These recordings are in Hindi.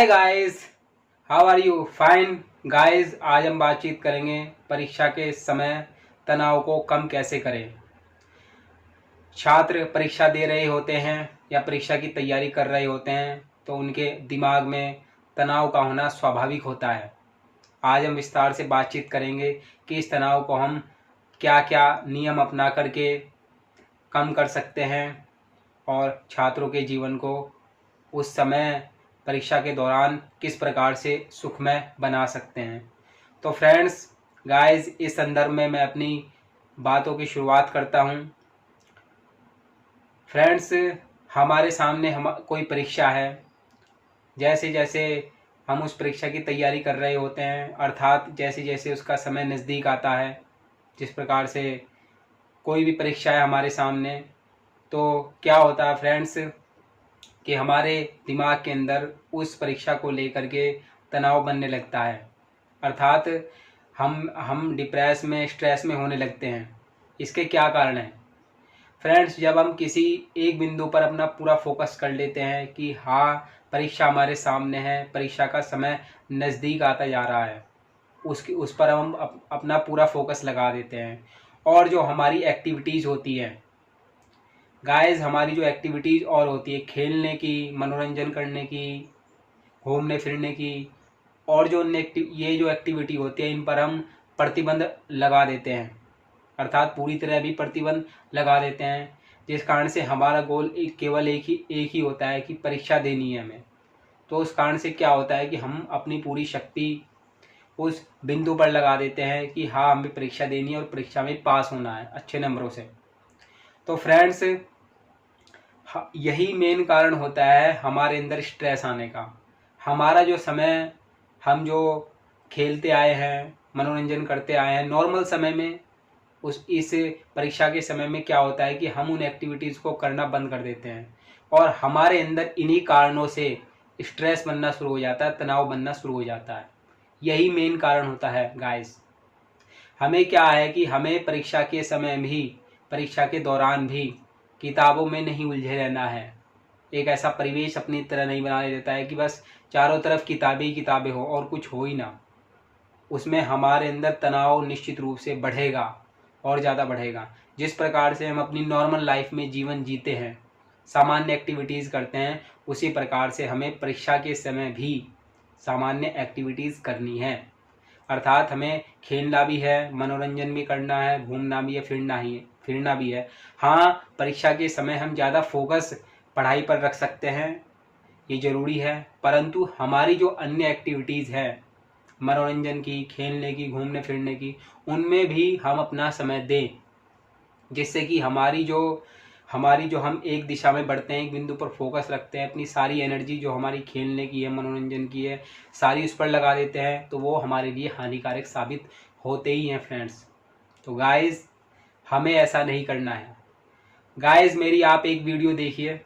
Hi guys, how are you? Fine guys. आज हम बातचीत करेंगे परीक्षा के समय तनाव को कम कैसे करें। छात्र परीक्षा दे रहे होते हैं या परीक्षा की तैयारी कर रहे होते हैं तो उनके दिमाग में तनाव का होना स्वाभाविक होता है। आज हम विस्तार से बातचीत करेंगे कि इस तनाव को हम क्या क्या नियम अपना करके कम कर सकते हैं और छात्रों के जीवन को उस समय परीक्षा के दौरान किस प्रकार से सुखमय बना सकते हैं। तो फ्रेंड्स, गाइस, इस संदर्भ में मैं अपनी बातों की शुरुआत करता हूं। फ्रेंड्स, हमारे सामने कोई परीक्षा है। जैसे जैसे हम उस परीक्षा की तैयारी कर रहे होते हैं, अर्थात जैसे जैसे उसका समय नज़दीक आता है, जिस प्रकार से कोई भी परीक्षा है हमारे सामने, तो क्या होता है फ्रेंड्स कि हमारे दिमाग के अंदर उस परीक्षा को लेकर के तनाव बनने लगता है। अर्थात हम डिप्रेस में, स्ट्रेस में होने लगते हैं। इसके क्या कारण हैं फ्रेंड्स? जब हम किसी एक बिंदु पर अपना पूरा फोकस कर लेते हैं कि हाँ, परीक्षा हमारे सामने है, परीक्षा का समय नज़दीक आता जा रहा है, उस पर हम अपना पूरा फोकस लगा देते हैं। और जो हमारी एक्टिविटीज़ होती हैं गाइस, हमारी जो एक्टिविटीज़ और होती है खेलने की, मनोरंजन करने की, घूमने फिरने की, और जो ये जो एक्टिविटी होती है, इन पर हम प्रतिबंध लगा देते हैं। अर्थात पूरी तरह भी प्रतिबंध लगा देते हैं, जिस कारण से हमारा गोल केवल एक ही होता है कि परीक्षा देनी है हमें। तो उस कारण से क्या होता है कि हम अपनी पूरी शक्ति उस बिंदु पर लगा देते हैं कि हाँ, हमें परीक्षा देनी है और परीक्षा में पास होना है अच्छे नंबरों से। तो फ्रेंड्स, यही मेन कारण होता है हमारे अंदर स्ट्रेस आने का। हमारा जो समय, हम जो खेलते आए हैं, मनोरंजन करते आए हैं नॉर्मल समय में, इस परीक्षा के समय में क्या होता है कि हम उन एक्टिविटीज़ को करना बंद कर देते हैं और हमारे अंदर इन्हीं कारणों से स्ट्रेस बनना शुरू हो जाता है, तनाव बनना शुरू हो जाता है। यही मेन कारण होता है गाइस। हमें क्या है कि हमें परीक्षा के समय भी, परीक्षा के दौरान भी किताबों में नहीं उलझे रहना है। एक ऐसा परिवेश अपनी तरह नहीं बनाने देता है कि बस चारों तरफ किताबें ही किताबें हो और कुछ हो ही ना। उसमें हमारे अंदर तनाव निश्चित रूप से बढ़ेगा और ज़्यादा बढ़ेगा। जिस प्रकार से हम अपनी नॉर्मल लाइफ में जीवन जीते हैं, सामान्य एक्टिविटीज़ करते हैं, उसी प्रकार से हमें परीक्षा के समय भी सामान्य एक्टिविटीज़ करनी है। अर्थात हमें खेलना भी है, मनोरंजन भी करना है, घूमना भी है, फिरना भी है। हाँ, परीक्षा के समय हम ज़्यादा फोकस पढ़ाई पर रख सकते हैं, ये ज़रूरी है, परंतु हमारी जो अन्य एक्टिविटीज़ है, मनोरंजन की, खेलने की, घूमने फिरने की, उनमें भी हम अपना समय दें, जिससे कि हमारी जो हम एक दिशा में बढ़ते हैं, एक बिंदु पर फोकस रखते हैं, अपनी सारी एनर्जी जो हमारी खेलने की है, मनोरंजन की है, सारी उस पर लगा देते हैं, तो वो हमारे लिए हानिकारक साबित होते ही हैं फ्रेंड्स। तो गाइस, हमें ऐसा नहीं करना है। गाइस, मेरी आप एक वीडियो देखिए।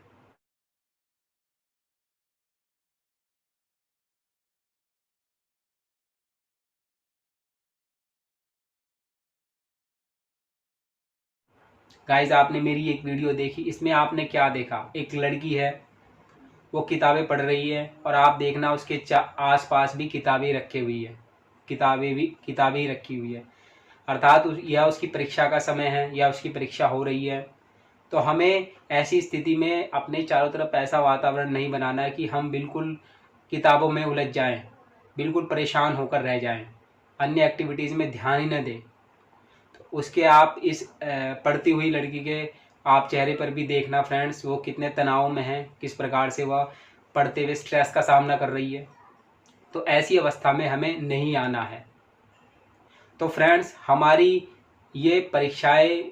गाइस, आपने मेरी एक वीडियो देखी, इसमें आपने क्या देखा? एक लड़की है, वो किताबें पढ़ रही है और आप देखना उसके आस पास भी किताबें रखी हुई है, किताबें ही रखी हुई है। अर्थात या उसकी परीक्षा का समय है या उसकी परीक्षा हो रही है। तो हमें ऐसी स्थिति में अपने चारों तरफ ऐसा वातावरण नहीं बनाना है कि हम बिल्कुल किताबों में उलझ जाएं, बिल्कुल परेशान होकर रह जाएं, अन्य एक्टिविटीज़ में ध्यान ही न दें। तो उसके आप इस पढ़ती हुई लड़की के आप चेहरे पर भी देखना फ्रेंड्स, वो कितने तनाव में है, किस प्रकार से वह पढ़ते हुए स्ट्रेस का सामना कर रही है। तो ऐसी अवस्था में हमें नहीं आना है। तो फ्रेंड्स, हमारी ये परीक्षाएं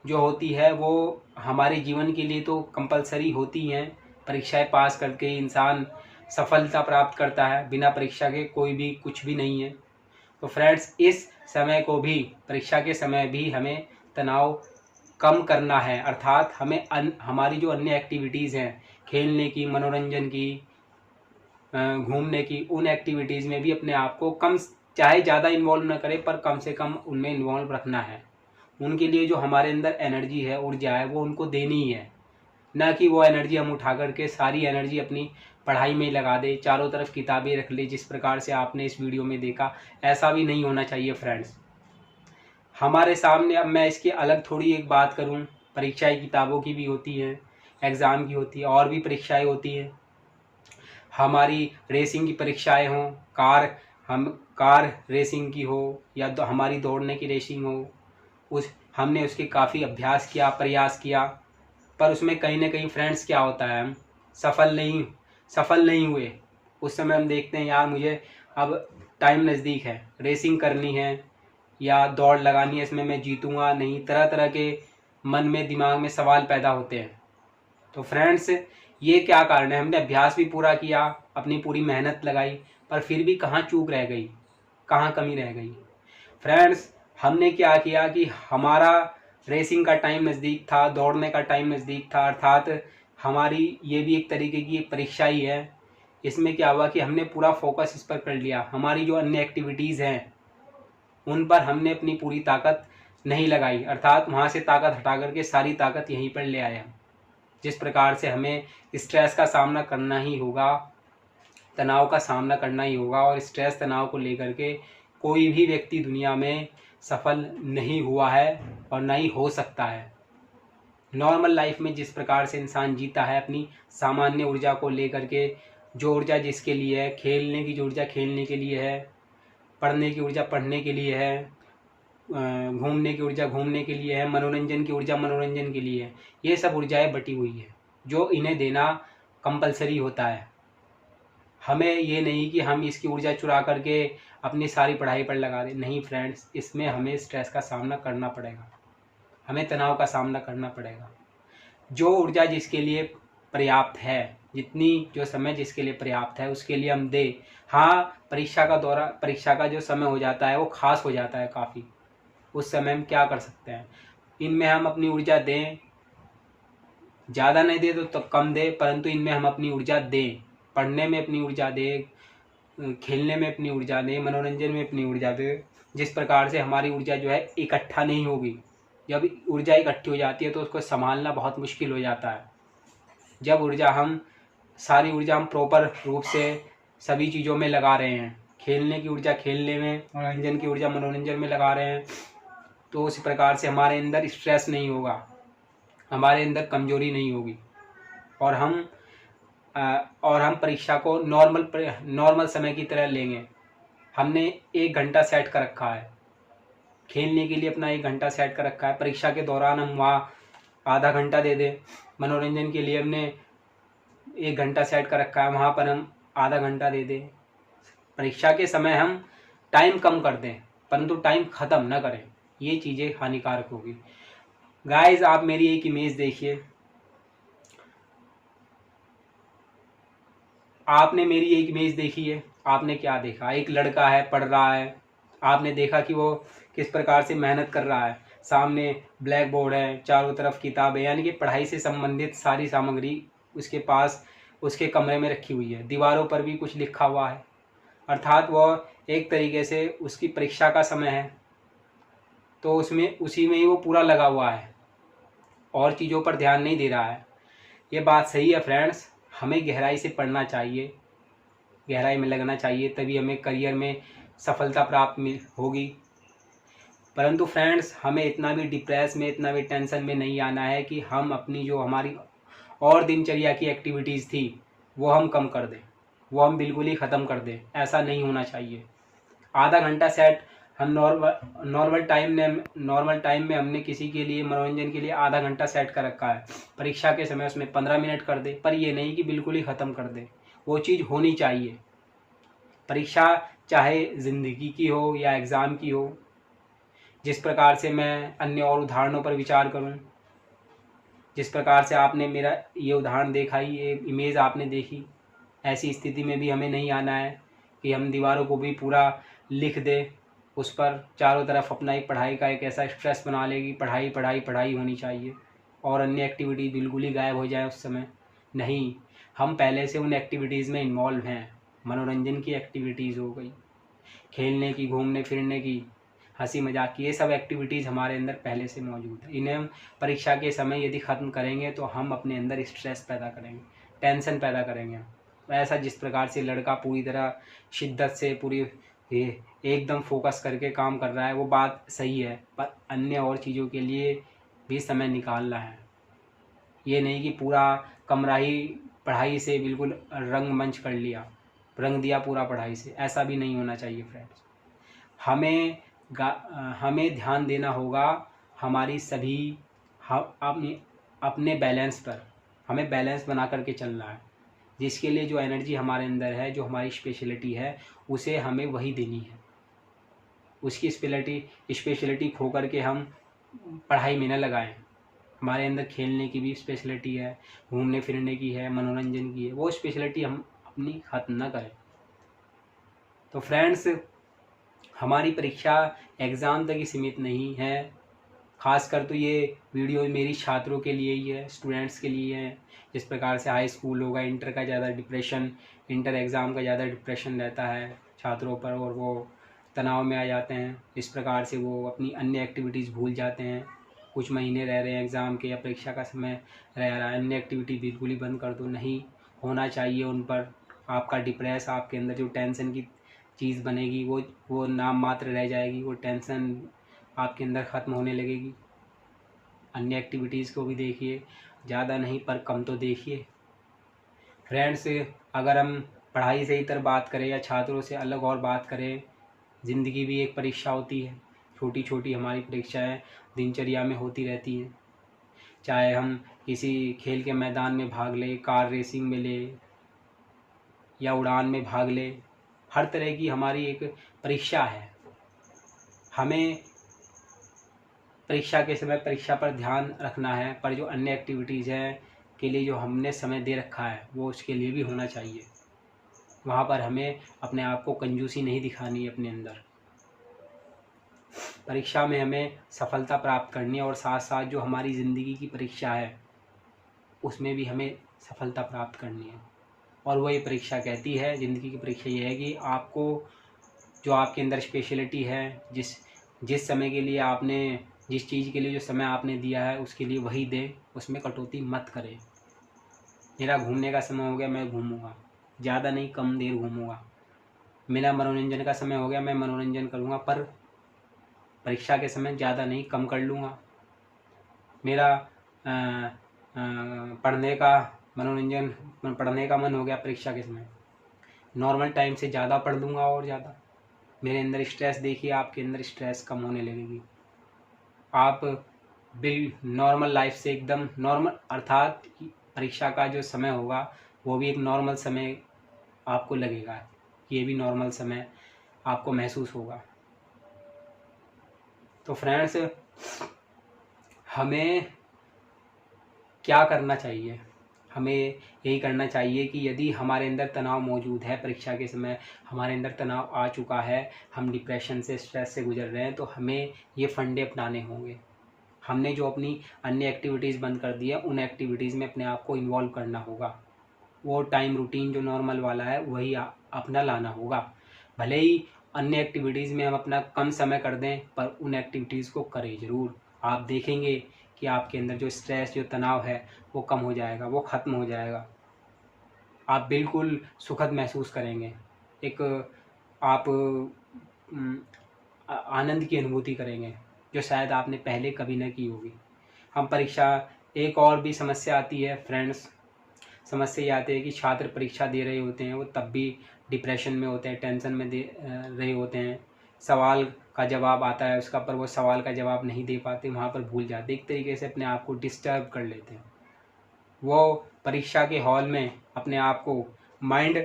जो होती है वो हमारे जीवन के लिए तो कंपलसरी होती हैं। परीक्षाएं पास करके इंसान सफलता प्राप्त करता है, बिना परीक्षा के कोई भी कुछ भी नहीं है। तो फ्रेंड्स, इस समय को भी, परीक्षा के समय भी हमें तनाव कम करना है। अर्थात हमें हमारी जो अन्य एक्टिविटीज़ हैं, खेलने की, मनोरंजन की, घूमने की, उन एक्टिविटीज़ में भी अपने आप को कम, चाहे ज़्यादा इन्वॉल्व ना करें, पर कम से कम उनमें इन्वॉल्व रखना है। उनके लिए जो हमारे अंदर एनर्जी है, ऊर्जा है, वो उनको देनी ही है, ना कि वो एनर्जी हम उठा करके सारी एनर्जी अपनी पढ़ाई में ही लगा दे, चारों तरफ किताबें रख ले, जिस प्रकार से आपने इस वीडियो में देखा। ऐसा भी नहीं होना चाहिए फ्रेंड्स। हमारे सामने अब मैं इसकी अलग थोड़ी एक बात करूं, परीक्षाएं किताबों की भी होती हैं, एग्ज़ाम की होती है, और भी परीक्षाएं होती हैं। हमारी रेसिंग की परीक्षाएं हों, कार रेसिंग की हो या हमारी दौड़ने की रेसिंग हो, हमने उसके काफ़ी अभ्यास किया, प्रयास किया, पर उसमें कहीं ना कहीं फ्रेंड्स क्या होता है, हम सफल नहीं हुए। उस समय हम देखते हैं यार मुझे अब टाइम नज़दीक है, रेसिंग करनी है या दौड़ लगानी है, इसमें मैं जीतूंगा नहीं, तरह तरह के मन में दिमाग में सवाल पैदा होते हैं। तो फ्रेंड्स ये क्या कारण है, हमने अभ्यास भी पूरा किया, अपनी पूरी मेहनत लगाई, पर फिर भी कहाँ चूक रह गई, कहाँ कमी रह गई। फ्रेंड्स हमने क्या किया कि हमारा रेसिंग का टाइम नज़दीक था, दौड़ने का टाइम नज़दीक था, अर्थात हमारी ये भी एक तरीके की परीक्षा ही है। इसमें क्या हुआ कि हमने पूरा फोकस इस पर कर लिया, हमारी जो अन्य एक्टिविटीज़ हैं उन पर हमने अपनी पूरी ताकत नहीं लगाई, अर्थात वहाँ से ताकत हटा करके सारी ताकत यहीं पर ले आए हम। जिस प्रकार से हमें स्ट्रेस का सामना करना ही होगा, तनाव का सामना करना ही होगा, और स्ट्रेस तनाव को लेकर के कोई भी व्यक्ति दुनिया में सफल नहीं हुआ है और ना ही हो सकता है। नॉर्मल लाइफ में जिस प्रकार से इंसान जीता है अपनी सामान्य ऊर्जा को लेकर के, जो ऊर्जा जिसके लिए है, खेलने की जो ऊर्जा खेलने के लिए है, पढ़ने की ऊर्जा पढ़ने के लिए है, घूमने की ऊर्जा घूमने के लिए है, मनोरंजन की ऊर्जा मनोरंजन के लिए है, ये सब ऊर्जाएं बटी हुई है जो इन्हें देना कंपलसरी होता है। हमें ये नहीं कि हम इसकी ऊर्जा चुरा करके अपनी सारी पढ़ाई पर लगा दें, नहीं फ्रेंड्स, इसमें हमें स्ट्रेस का सामना करना पड़ेगा, हमें तनाव का सामना करना पड़ेगा। जो ऊर्जा जिसके लिए पर्याप्त है, जितनी जो समय जिसके लिए पर्याप्त है उसके लिए हम दें। हाँ, परीक्षा का जो समय हो जाता है वो खास हो जाता है काफ़ी, उस समय हम क्या कर सकते हैं, इनमें हम अपनी ऊर्जा दें, ज़्यादा नहीं दे तो कम दे, परंतु इनमें हम अपनी ऊर्जा दें, पढ़ने में अपनी ऊर्जा दें, खेलने में अपनी ऊर्जा दें, मनोरंजन में अपनी ऊर्जा दें, जिस प्रकार से हमारी ऊर्जा जो है इकट्ठा नहीं होगी। जब ऊर्जा इकट्ठी हो जाती है तो उसको संभालना बहुत मुश्किल हो जाता है। जब सारी ऊर्जा हम प्रॉपर रूप से सभी चीज़ों में लगा रहे हैं, खेलने की ऊर्जा खेलने में, मनोरंजन की ऊर्जा मनोरंजन में लगा रहे हैं, तो उस प्रकार से हमारे अंदर स्ट्रेस नहीं होगा, हमारे अंदर कमजोरी नहीं होगी, और हम परीक्षा को नॉर्मल समय की तरह लेंगे। हमने 1 घंटा सेट कर रखा है, खेलने के लिए अपना 1 घंटा सेट कर रखा है, परीक्षा के दौरान हम वहाँ आधा घंटा दे दें, मनोरंजन के लिए हमने 1 घंटा सेट कर रखा है, वहाँ पर हम आधा घंटा दे दें। परीक्षा के समय हम टाइम कम कर दें परंतु टाइम ख़त्म न करें, ये चीज़ें हानिकारक होगी। गाइस आप मेरी एक इमेज देखिए, आपने मेरी एक इमेज देखी है, आपने क्या देखा, एक लड़का है, पढ़ रहा है, आपने देखा कि वो किस प्रकार से मेहनत कर रहा है, सामने ब्लैक बोर्ड है, चारों तरफ किताबें, यानी कि पढ़ाई से संबंधित सारी सामग्री उसके पास उसके कमरे में रखी हुई है, दीवारों पर भी कुछ लिखा हुआ है, अर्थात वह एक तरीके से उसकी परीक्षा का समय है तो उसी में ही वो पूरा लगा हुआ है और चीज़ों पर ध्यान नहीं दे रहा है। ये बात सही है फ्रेंड्स, हमें गहराई से पढ़ना चाहिए, गहराई में लगना चाहिए, तभी हमें करियर में सफलता प्राप्त होगी। परंतु फ्रेंड्स हमें इतना भी डिप्रेस में, इतना भी टेंशन में नहीं आना है कि हम अपनी जो हमारी और दिनचर्या की एक्टिविटीज़ थी वो हम कम कर दें, वो हम बिल्कुल ही ख़त्म कर दें, ऐसा नहीं होना चाहिए। आधा घंटा सेट हम नॉर्मल टाइम में हमने किसी के लिए मनोरंजन के लिए आधा घंटा सेट कर रखा है, परीक्षा के समय उसमें 15 मिनट कर दे, पर ये नहीं कि बिल्कुल ही ख़त्म कर दे, वो चीज़ होनी चाहिए। परीक्षा चाहे ज़िंदगी की हो या एग्ज़ाम की हो, जिस प्रकार से मैं अन्य और उदाहरणों पर विचार करूं, जिस प्रकार से आपने मेरा ये उदाहरण देखा, ये इमेज आपने देखी, ऐसी स्थिति में भी हमें नहीं आना है कि हम दीवारों को भी पूरा लिख दें, उस पर चारों तरफ अपना एक पढ़ाई का एक ऐसा स्ट्रेस बना लेगी, पढ़ाई पढ़ाई पढ़ाई होनी चाहिए और अन्य एक्टिविटी बिल्कुल ही गायब हो जाए उस समय। नहीं, हम पहले से उन एक्टिविटीज़ में इन्वॉल्व हैं, मनोरंजन की एक्टिविटीज़ हो गई, खेलने की, घूमने फिरने की, हंसी मजाक की, ये सब एक्टिविटीज़ हमारे अंदर पहले से मौजूद है। इन्हें हम परीक्षा के समय यदि ख़त्म करेंगे तो हम अपने अंदर स्ट्रेस पैदा करेंगे, टेंशन पैदा करेंगे। ऐसा जिस प्रकार से लड़का पूरी तरह शिद्दत से पूरी एकदम फोकस करके काम कर रहा है, वो बात सही है, पर अन्य और चीज़ों के लिए भी समय निकालना है। ये नहीं कि पूरा कमरा ही पढ़ाई से बिल्कुल रंगमंच कर लिया, रंग दिया पूरा पढ़ाई से, ऐसा भी नहीं होना चाहिए फ्रेंड्स। हमें हमें ध्यान देना होगा हमारी सभी अपने बैलेंस पर। हमें बैलेंस बना करके चलना है, जिसके लिए जो एनर्जी हमारे अंदर है, जो हमारी स्पेशलिटी है, उसे हमें वही देनी है। उसकी स्पेशलिटी खो करके हम पढ़ाई में न लगाएं। हमारे अंदर खेलने की भी स्पेशलिटी है, घूमने फिरने की है, मनोरंजन की है, वो स्पेशलिटी हम अपनी ख़त्म न करें। तो फ्रेंड्स, हमारी परीक्षा एग्ज़ाम तक ही सीमित नहीं है। ख़ासकर तो ये वीडियो मेरी छात्रों के लिए ही है, स्टूडेंट्स के लिए है। जिस प्रकार से हाई स्कूल होगा, इंटर का ज़्यादा डिप्रेशन, इंटर एग्ज़ाम का ज़्यादा डिप्रेशन रहता है छात्रों पर, और वो तनाव में आ जाते हैं। इस प्रकार से वो अपनी अन्य एक्टिविटीज़ भूल जाते हैं। कुछ महीने रह रहे हैं एग्ज़ाम के या परीक्षा का समय रह रहा है, अन्य एक्टिविटी बिल्कुल ही बंद कर दो, नहीं होना चाहिए उन पर। आपका डिप्रेस, आपके अंदर जो टेंशन की चीज़ बनेगी वो नाम मात्र रह जाएगी, वो टेंशन आपके अंदर ख़त्म होने लगेगी। अन्य एक्टिविटीज़ को भी देखिए, ज़्यादा नहीं पर कम तो देखिए। फ्रेंड्स, अगर हम पढ़ाई से इतर बात करें या छात्रों से अलग और बात करें, ज़िंदगी भी एक परीक्षा होती है। छोटी छोटी हमारी परीक्षाएं दिनचर्या में होती रहती हैं। चाहे हम किसी खेल के मैदान में भाग लें, कार रेसिंग में ले या उड़ान में भाग ले, हर तरह की हमारी एक परीक्षा है। हमें परीक्षा के समय परीक्षा पर ध्यान रखना है, पर जो अन्य एक्टिविटीज़ हैं के लिए जो हमने समय दे रखा है, वो उसके लिए भी होना चाहिए। वहाँ पर हमें अपने आप को कंजूसी नहीं दिखानी है अपने अंदर। परीक्षा में हमें सफलता प्राप्त करनी है, और साथ साथ जो हमारी ज़िंदगी की परीक्षा है उसमें भी हमें सफलता प्राप्त करनी है। और वही परीक्षा कहती है, ज़िंदगी की परीक्षा ये है कि आपको जो आपके अंदर स्पेशलिटी है, जिस समय के लिए आपने, जिस चीज़ के लिए जो समय आपने दिया है उसके लिए वही दें, उसमें कटौती मत करें। मेरा घूमने का समय हो गया, मैं घूमूँगा, ज़्यादा नहीं कम देर घूमूँगा। मेरा मनोरंजन का समय हो गया, मैं मनोरंजन करूँगा, पर परीक्षा के समय ज़्यादा नहीं कम कर लूँगा। मेरा पढ़ने का मन हो गया परीक्षा के समय, नॉर्मल टाइम से ज़्यादा पढ़ लूँगा और ज़्यादा। मेरे अंदर स्ट्रेस देखिए, आपके अंदर स्ट्रेस कम होने लगेगी। आप नॉर्मल लाइफ से एकदम नॉर्मल, अर्थात परीक्षा का जो समय होगा वो भी एक नॉर्मल समय आपको लगेगा, ये भी नॉर्मल समय आपको महसूस होगा। तो फ्रेंड्स, हमें क्या करना चाहिए? हमें यही करना चाहिए कि यदि हमारे अंदर तनाव मौजूद है, परीक्षा के समय हमारे अंदर तनाव आ चुका है, हम डिप्रेशन से, स्ट्रेस से गुजर रहे हैं, तो हमें ये फंडे अपनाने होंगे। हमने जो अपनी अन्य एक्टिविटीज़ बंद कर दी है, उन एक्टिविटीज़ में अपने आप को इन्वॉल्व करना होगा। वो टाइम रूटीन जो नॉर्मल वाला है वही अपना लाना होगा। भले ही अन्य एक्टिविटीज़ में हम अपना कम समय कर दें, पर उन एक्टिविटीज़ को करें ज़रूर। आप देखेंगे कि आपके अंदर जो स्ट्रेस, जो तनाव है वो कम हो जाएगा, वो ख़त्म हो जाएगा। आप बिल्कुल सुखद महसूस करेंगे। एक आप आनंद की अनुभूति करेंगे, जो शायद आपने पहले कभी न की होगी। हम परीक्षा, एक और भी समस्या आती है फ्रेंड्स, समस्या ये आती है कि छात्र परीक्षा दे रहे होते हैं, वो तब भी डिप्रेशन में होते हैं, टेंशन में दे रहे होते हैं। सवाल का जवाब आता है उसका, पर वो सवाल का जवाब नहीं दे पाते, वहाँ पर भूल जाते, एक तरीके से अपने आप को डिस्टर्ब कर लेते हैं। वो परीक्षा के हॉल में अपने आप को माइंड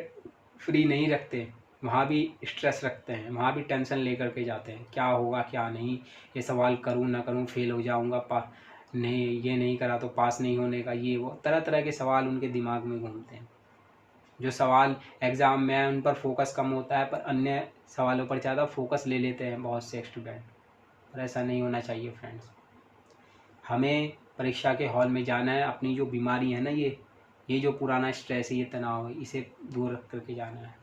फ्री नहीं रखते, वहाँ भी स्ट्रेस रखते हैं, वहाँ भी टेंशन लेकर के जाते हैं, क्या होगा क्या नहीं, ये सवाल करूँ ना करूँ, फेल हो जाऊँगा, नहीं ये नहीं करा तो पास नहीं होने का, ये वो तरह तरह के सवाल उनके दिमाग में घूमते हैं। जो सवाल एग्ज़ाम में उन पर फोकस कम होता है, पर अन्य सवालों पर ज़्यादा फोकस ले लेते हैं बहुत से स्टूडेंट। पर ऐसा नहीं होना चाहिए फ्रेंड्स। हमें परीक्षा के हॉल में जाना है, अपनी जो बीमारी है ना, ये जो पुराना स्ट्रेस है, ये तनाव है, इसे दूर रख करके जाना है।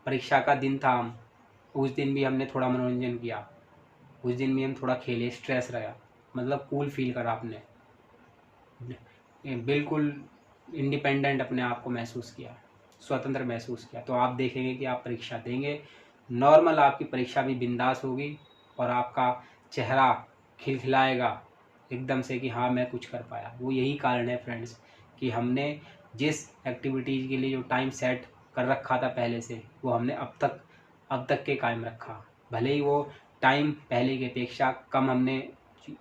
परीक्षा का दिन था, हम उस दिन भी हमने थोड़ा मनोरंजन किया, उस दिन भी हम थोड़ा खेले, स्ट्रेस रहा, मतलब कूल फील करा, आपने बिल्कुल इंडिपेंडेंट अपने आप को महसूस किया, स्वतंत्र महसूस किया। तो आप देखेंगे कि आप परीक्षा देंगे, नॉर्मल आपकी परीक्षा भी बिंदास होगी और आपका चेहरा खिलखिलाएगा एकदम से कि हाँ मैं कुछ कर पाया। वो यही कारण है फ्रेंड्स कि हमने जिस एक्टिविटीज़ के लिए जो टाइम सेट कर रखा था पहले से, वो हमने अब तक के कायम रखा। भले ही वो टाइम पहले की अपेक्षा कम हमने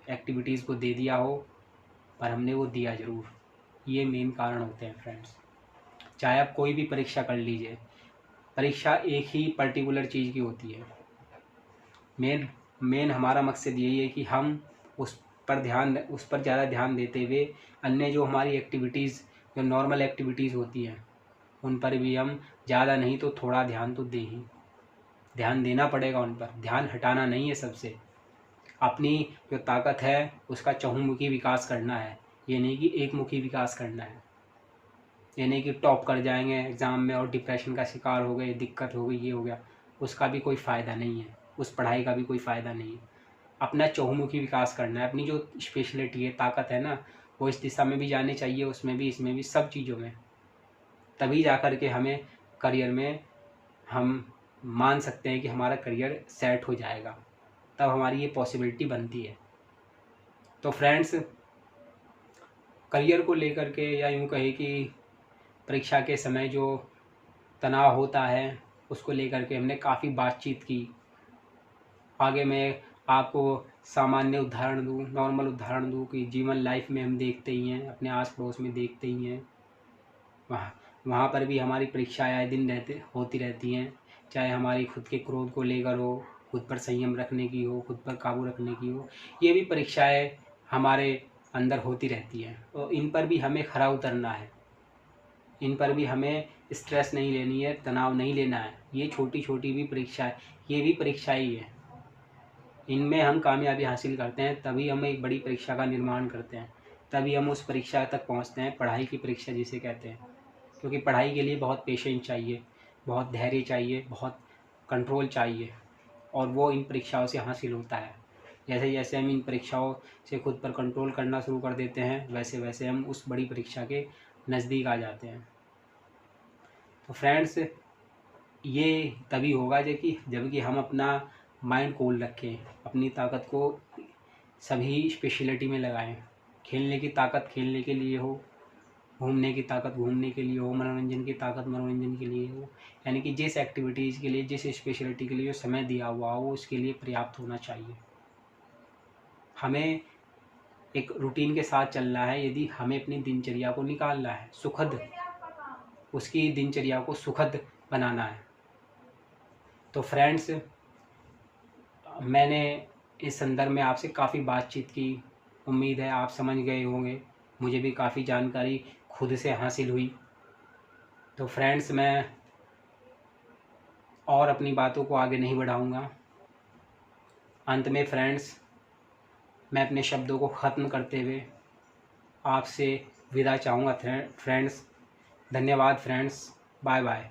एक्टिविटीज़ को दे दिया हो, पर हमने वो दिया ज़रूर। ये मेन कारण होते हैं फ्रेंड्स। चाहे आप कोई भी परीक्षा कर लीजिए, परीक्षा एक ही पर्टिकुलर चीज़ की होती है। मेन हमारा मकसद यही है कि हम उस पर ज़्यादा ध्यान देते हुए अन्य जो हमारी एक्टिविटीज़, जो नॉर्मल एक्टिविटीज़ होती हैं, उन पर भी हम ज़्यादा नहीं तो थोड़ा ध्यान तो दें ही। ध्यान देना पड़ेगा उन पर, ध्यान हटाना नहीं है। सबसे अपनी जो ताकत है उसका चहुमुखी विकास करना है, ये नहीं कि एक मुखी विकास करना है। ये नहीं कि टॉप कर जाएंगे एग्ज़ाम में और डिप्रेशन का शिकार हो गए, दिक्कत हो गई, ये हो गया, उसका भी कोई फ़ायदा नहीं है, उस पढ़ाई का भी कोई फ़ायदा नहीं है। अपना चहुमुखी विकास करना है। अपनी जो स्पेशलिटी है, ताकत है ना, वो इस दिशा में भी जाने चाहिए, उसमें भी, इसमें भी, सब चीज़ों में। तभी जा कर के हमें करियर में हम मान सकते हैं कि हमारा करियर सेट हो जाएगा, तब हमारी ये पॉसिबिलिटी बनती है। तो फ्रेंड्स, करियर को लेकर के या यूँ कहे कि परीक्षा के समय जो तनाव होता है उसको लेकर के हमने काफ़ी बातचीत की। आगे मैं आपको सामान्य उदाहरण दूँ, नॉर्मल उदाहरण दूँ कि जीवन लाइफ में हम देखते ही हैं, अपने आस पड़ोस में देखते ही हैं, वहाँ पर भी हमारी परीक्षाएँ आए दिन होती रहती हैं। चाहे हमारी खुद के क्रोध को लेकर हो, खुद पर संयम रखने की हो, खुद पर काबू रखने की हो, ये भी परीक्षाएँ हमारे अंदर होती रहती हैं। तो इन पर भी हमें खरा उतरना है, इन पर भी हमें स्ट्रेस नहीं लेनी है, तनाव नहीं लेना है। ये छोटी छोटी भी परीक्षा है, ये भी परीक्षा ही है। इनमें हम कामयाबी हासिल करते हैं तभी हम एक बड़ी परीक्षा का निर्माण करते हैं, तभी हम उस परीक्षा तक पहुंचते हैं, पढ़ाई की परीक्षा जिसे कहते हैं। क्योंकि पढ़ाई के लिए बहुत पेशेंस चाहिए, बहुत धैर्य चाहिए, बहुत कंट्रोल चाहिए, और वो इन परीक्षाओं से हासिल होता है। जैसे जैसे हम इन परीक्षाओं से खुद पर कंट्रोल करना शुरू कर देते हैं, वैसे वैसे हम उस बड़ी परीक्षा के नज़दीक आ जाते हैं। तो फ्रेंड्स, ये तभी होगा जबकि हम अपना माइंड कूल रखें, अपनी ताकत को सभी स्पेशलिटी में लगाएं। खेलने की ताकत खेलने के लिए हो, घूमने की ताकत घूमने के लिए हो, मनोरंजन की ताकत मनोरंजन के लिए हो। यानी कि जिस एक्टिविटीज़ के लिए, जिस स्पेशलिटी के लिए जो समय दिया हुआ हो, उसके लिए पर्याप्त होना चाहिए। हमें एक रूटीन के साथ चलना है। यदि हमें अपनी दिनचर्या को निकालना है, सुखद, उसकी दिनचर्या को सुखद बनाना है। तो फ्रेंड्स, मैंने इस संदर्भ में आपसे काफ़ी बातचीत की, उम्मीद है आप समझ गए होंगे। मुझे भी काफ़ी जानकारी खुद से हासिल हुई। तो फ्रेंड्स, मैं और अपनी बातों को आगे नहीं बढ़ाऊंगा। अंत में फ्रेंड्स, मैं अपने शब्दों को ख़त्म करते हुए आपसे विदा चाहूँगा फ्रेंड्स। धन्यवाद फ्रेंड्स, बाय बाय।